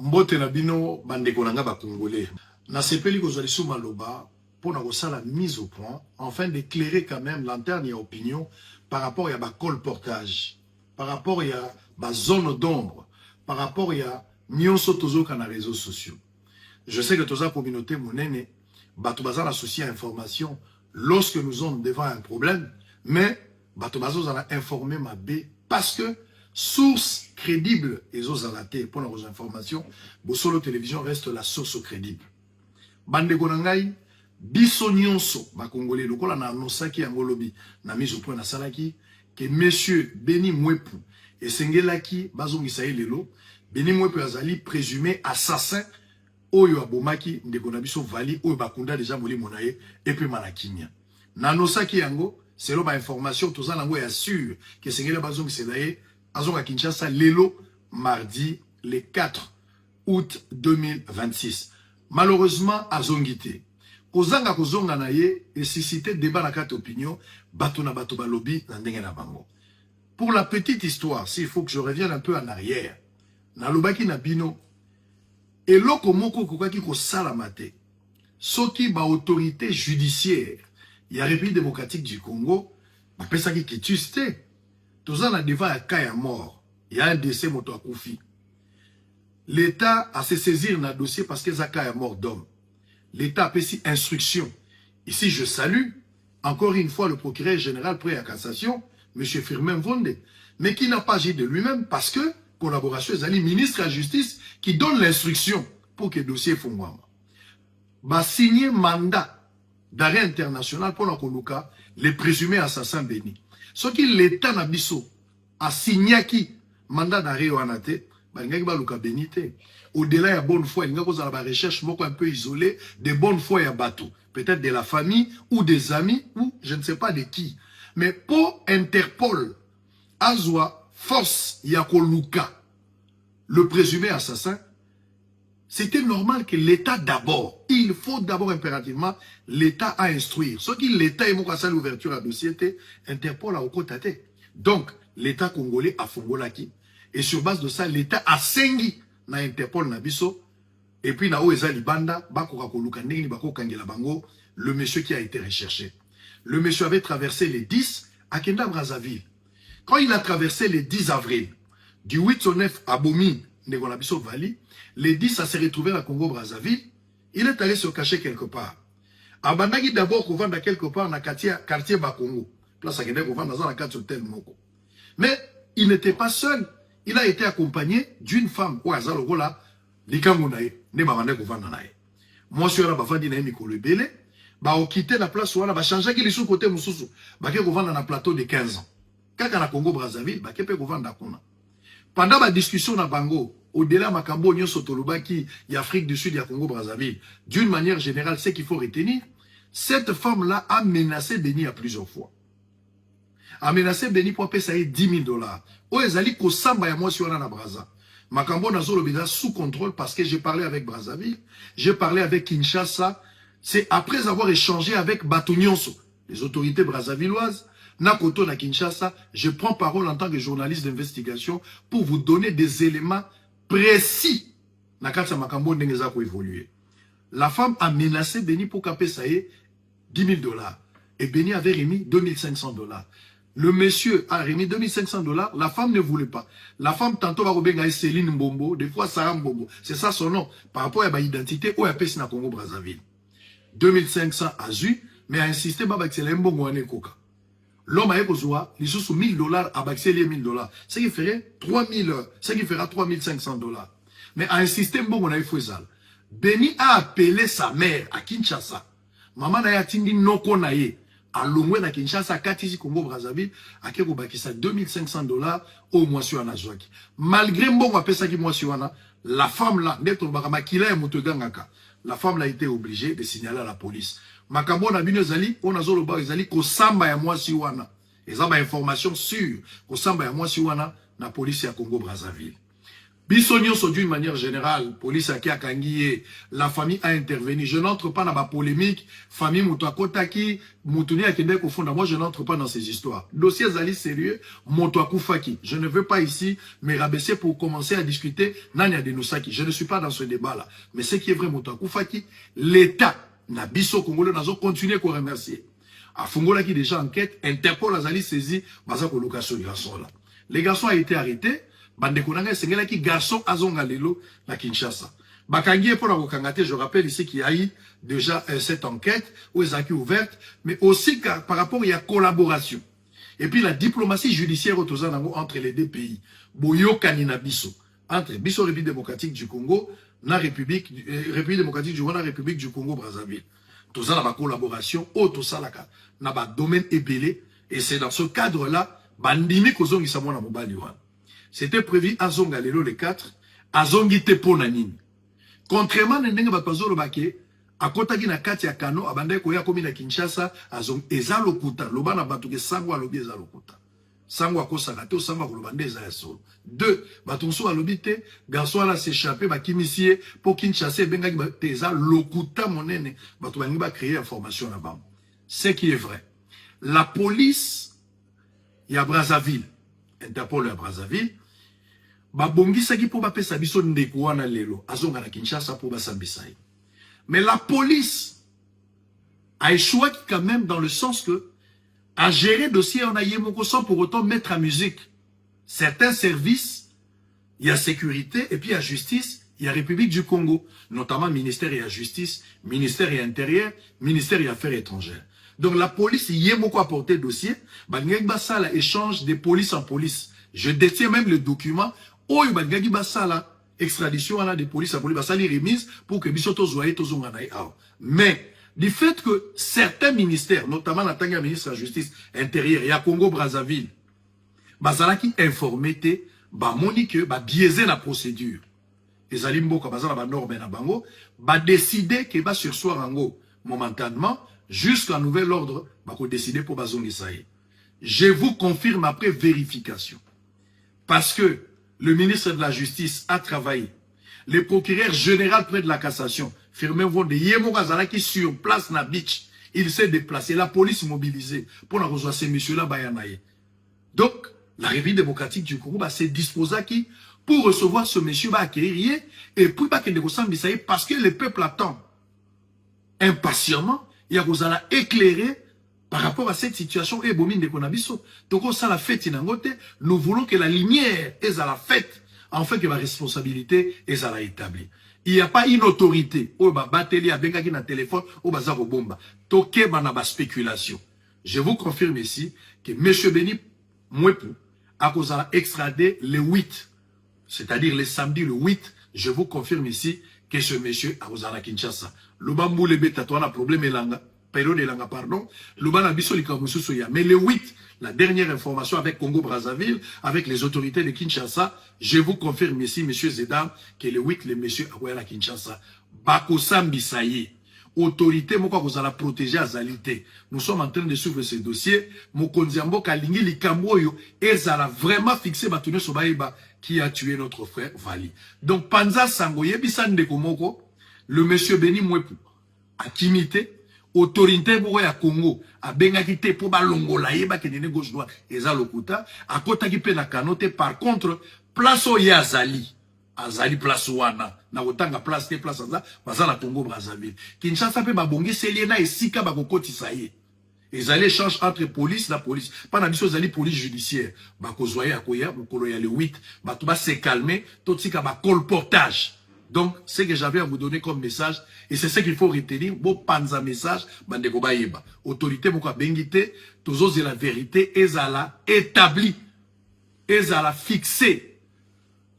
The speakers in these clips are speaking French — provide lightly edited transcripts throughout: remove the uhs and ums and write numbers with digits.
Mbote na bino bandeko nanga ba congolais. Na sepeli ko zali sou maloba pour na la mise au point afin d'éclairer quand même lanterne et opinion par rapport à ba colportage, par rapport à ba zone d'ombre, par rapport à nyonso tozo kana réseaux sociaux. Je sais que toza communauté monene bato baza associé à information lorsque nous sommes devant un problème, mais bato bazo za informer ma B parce que source crédible et zozalate pour nos informations, Bosolo Télévision reste la source crédible. Bande Gonangai, biso nyonso, ba Congolais, lokola na anosaki angolobi, na mise au point na salaki, que monsieur Beni Mwepu et Sengelaki, bazongisa lelo, Beni Mwepu azali présumé assassin, oyo abomaki, ndekona biso vali, oyo bakunda déjà moli monaye, et puis manakimia. Na anosaki yango, c'est là ba information, tout ça nango est sûr, que Sengela bazongisa laye, Azonga Kinshasa, Lelo, mardi, le 4 août 2026. Malheureusement, Azongité. Kozanga kozonga na ye, et suscité débat na carte opinion, bato na bato balobi, na ndenge na bango. Pour la petite histoire, s'il faut que je revienne un peu en arrière, na lobaki na bino, et loko moko kokaki ko salamate, soki ba autorité judiciaire, ya République démocratique du Congo, ba pesaki kitusté, tout ça, devant un cas à mort. Il y a un décès moto à Koufi. L'État a se saisir dans le dossier parce qu'il y a un cas à mort d'homme. L'État a fait instruction. Ici, je salue encore une fois le procureur général prêt à cassation, M. Firmin Vonde, mais qui n'a pas agi de lui-même parce que collaboration est allée ministre de la Justice qui donne l'instruction pour que le dossier fonde. Va signer mandat d'arrêt international pour la les présumés assassins bénis. Ce qui l'État n'a biso a signé qui mandat d'arrêt au anate, au-delà de la bonne foi, il y a une recherche un peu isolée de bonne foi et à bateau. Peut-être de la famille ou des amis ou je ne sais pas de qui. Mais pour Interpol, Azwa, force Yakoluka, le présumé assassin, c'était normal que l'État d'abord, il faut d'abord impérativement l'État à instruire. Ce qui l'État est à l'ouverture à dossier, Interpol a au côté. Donc, l'État congolais a fongolaki. Et sur base de ça, l'État a sengi na Interpol na biso. Et puis, na Oeza Libanda, le monsieur qui a été recherché. Le monsieur avait traversé les 10 à Kenda Brazzaville. Quand il a traversé les 10 avril, du 8 au 9 à Bomi, Negonabiso Vali, les 10 à se retrouver à Congo-Brazzaville, il est allé se cacher quelque part. Abandaki d'abord qu'on vende quelque part dans le quartier Bakongo. Place à Kende qu'on vende dans un quartier hôtel Moko. Mais il n'était pas seul. Il a été accompagné d'une femme. Moi, je suis là, je quitté la place, je changé qui sous côté Moussou. Je vais vendre dans un plateau de 15 ans. Quand on a Congo-Brazzaville, je vais vendre. Pendant la discussion dans Bango, au-delà de Makambo, Sotolobaki, il y a Afrique du Sud, il y a Congo-Brazzaville, d'une manière générale, ce qu'il faut retenir, cette femme-là a menacé Beni à plusieurs fois. A menacé Beni pour payer 10 000 $. Oh, ils allaient qu'au Samba et moi sur la Brazza. Makambo n'a pas sous contrôle parce que j'ai parlé avec Brazzaville, j'ai parlé avec Kinshasa. C'est après avoir échangé avec Batounyonso, les autorités brazzavilloises, Nakoto na Kinshasa, je prends parole en tant que journaliste d'investigation pour vous donner des éléments précis. Nakatsa Makambo n'engeza ko évoluer. La femme a menacé Beni pour qu'après ça ait 10 000 $. Et Beni avait remis 2 500 $. Le monsieur a remis 2 500 $. La femme ne voulait pas. La femme tantôt va rebenga Céline Mbombo, des fois Sarah Mbombo. C'est ça son nom. Par rapport à ma identité, ou à Pessi na Congo Brazzaville. 2 500 a eu, mais a insisté Baba que c'est l'Mbongo ane koka. L'homme a besoin, il sous 1 000 $ à baxer les 1 000 $. Ce qui ferait 3 000, ce qui fera 3 500 $. Mais a insisté Mbongo na Ifouezal. Beni a appelé sa mère à Kinshasa. Maman na yatindi noko na ye. À Longwe na Kinshasa, Katisi Congo Brazzaville, à Keko Bakisa 2 500 $ au mois sur Anazouaki. Malgré Mbongo appelé ça qui mois sur Ana, la femme là, d'être Baramakila et Moutogangaka, la femme là a été obligée de signaler à la police. Makambo na bino zali, on a zolo ba zali ko samba ya moi si wana. Et ça ba information sûre ko samba ya moi si wana na police ya Congo Brazzaville. Bissonio, d'une manière générale, police a kangié, la famille a intervenu. Je n'entre pas dans ma polémique. Famille Moutouakotaki, Moutouni Akendek au fond. Moi, je n'entre pas dans ces histoires. Dossier Zali sérieux, Moutouakoufaki. Je ne veux pas ici me rabaisser pour commencer à discuter Nanya Denosaki. Je ne suis pas dans ce débat-là. Mais ce qui est vrai, Moutouakoufaki, l'État, n'a biso Congolais, n'a continué à remercier. À Fungola qui déjà enquête, Interpol a Zali saisi, Bazako location de garçon là. Les garçons ont été arrêtés. Bandekonanga sengela qui garçon azonga lelo na Kinshasa. Bakangi pour la kokangate, je rappelle ici qu'il y a eu déjà cette enquête où ils ont ouverte, mais aussi par rapport il y a collaboration. Et puis la diplomatie judiciaire entre les deux pays. Boyo kanina biso entre biso République démocratique du Congo, na République démocratique du Congo, na République du Congo Brazzaville. Tout ça la collaboration, tout ça là na ba domaine ébélé et c'est dans ce cadre-là bandimi kozongi samona mobali wana. C'était prévu à Zonga lelo le 4, à Zongi te ponanini. Contrairement à Ndenge Bakazolo Bake, à Kotagi na kati ya kano, abandai koya komi na Kinshasa, à Zong ezalokuta, loba na batuke sangwa lobi ezalokuta. Sangwa kosakate, sangwa kolobande ezayasolo. 2, batonso alobite, garçon ala s'échapper, bakimisie, pour Kinshasa, bengagi te ezalokuta monene, batu bangi ba créer information là-bas. Ce qui est vrai. La police, il y a Brazzaville, Interpol à Brazzaville, babongisaki po bapesa biso ndeko wana lelo azonga na Kinshasa po basambisai. Mais la police a échoué quand même dans le sens que à gérer dossier on a yemoko sans pour autant mettre en musique certains services, il y a sécurité et puis il y a justice, il y a République du Congo, notamment ministère et la justice, ministère et intérieur, ministère et affaires étrangères. Donc la police yemoko a porté dossier, bangek basala échange de police en police. Je détiens même le document. Oh, il y a extradition à la de police à police, basali remise pour que Bissoto Zoye Tozonganaï. Mais, du fait que certains ministères, notamment la Tanga ministre de la Justice intérieure, il y a Congo Brazzaville, basala qui informé te, ba monique, ba biaisé la procédure. Les alimboka basala ba norme na bango, ba décider que ba sursoir ango momentanément jusqu'à nouvel ordre, ba ko décider pour bazongi saï. Je vous confirme après vérification. Parce que le ministre de la Justice a travaillé. Le procureur général près de la cassation, Firmin de Yemogazala qui sur place na beach, il s'est déplacé, la police mobilisée pour la rejoindre ces messieurs-là, Bayanaye. Donc, la République démocratique du Congo s'est disposée qui pour recevoir ce monsieur va acquérir et puis pas qu'il ne parce que le peuple attend impatiemment, il y a éclairé par rapport à cette situation, donc ça la fête nous voulons que la lumière est à la fête, enfin que la responsabilité est à la établie. Il n'y a pas une autorité, ou bateli a bengaki na téléphone, ou bazaro bomba. Toké banaba spéculation. Je vous confirme ici que M. Beni Mwepu a extradé le 8, c'est-à-dire le samedi le 8, je vous confirme ici que ce monsieur a osé Kinshasa. Le bambou le bêta, toi, on a problème elanga. Période elanga, pardon. Le banabiso likamususoya. Mais le 8, la dernière information avec Congo Brazzaville, avec les autorités de Kinshasa, je vous confirme ici, monsieur Zedam, que le 8, le monsieur a Kinshasa. Bakosambi Saye. Autorité, moi, vous allez protéger à Zalité. Nous sommes en train de suivre ce dossier. Mokonziambo Kalingi Likamboyo, et ça a vraiment fixé Batoune Sobaïba qui a tué notre frère Vali. Donc, Panza Sangoye, Bissande Komoko, le monsieur Beni Mwepu, a kimité, autorité pour à Congo, a bengakité pour balongola, yeba kenene gauche droite, et ça lokuta, a kota ki pe na kanote, par contre, place au Yazali. Azali place wana na otanga place te place za bazala Congo Brazzaville Kinshasa pe babongi seliena esika bakokotisa ye ezali échange entre police na police pana biso zali police judiciaire bakozwaya akoya mokolo ya le 8 bato ba se calmer totika ba colportage. Donc ce que j'avais à vous donner comme message et c'est ce qu'il faut retenir bo panza message bandeko bayeba autorité moko bengite tozo la vérité ezala établi ezala fixé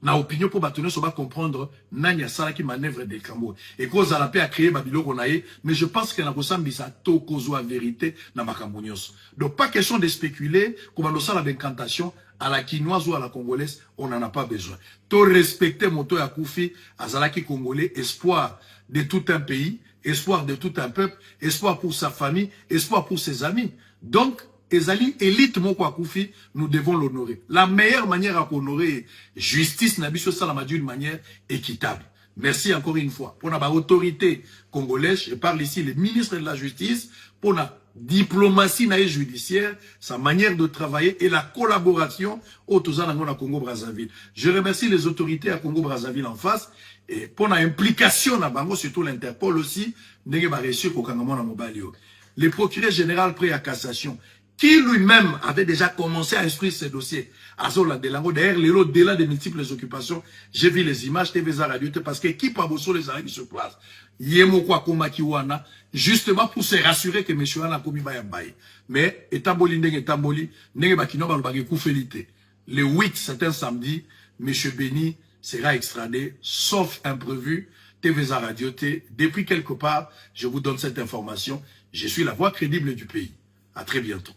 na opinion pour bâtonner so va comprendre nanya sala qui manœuvre des Cambo et cause à la paix à créer babilo konaye mais je pense que na kosambisa to kozo a vérité na makambo nyonso. Donc pas question de spéculer comme on sala d'incantation à la quinoise ou à la congolaise, on n'en a pas besoin. To respecter moto ya Koufi azalaki congolais, espoir de tout un pays, espoir de tout un peuple, espoir pour sa famille, espoir pour ses amis. Donc ezali élite moko akufi, nous devons l'honorer. La meilleure manière à honorer justice n'a biso salama d'une manière équitable. Merci encore une fois. Pour la autorité congolaise, je parle ici le ministre de la Justice, pour la diplomatie judiciaire, sa manière de travailler et la collaboration au Congo-Brazzaville. Je remercie les autorités à Congo-Brazzaville en face et pour l'implication dans Bango, surtout l'Interpol aussi, le procureur général prêt à cassation, qui lui-même avait déjà commencé à instruire ces dossiers. D'ailleurs, au-delà des multiples occupations, j'ai vu les images TVza Radio parce que qui pas besoin les arrêts sur place. Justement pour se rassurer que M. Anna Komi Bayambaye. Mais, etamboli, le 8, c'est un samedi, M. Béni sera extradé, sauf imprévu. TVza Radio T. Depuis quelque part, je vous donne cette information. Je suis la voix crédible du pays. À très bientôt.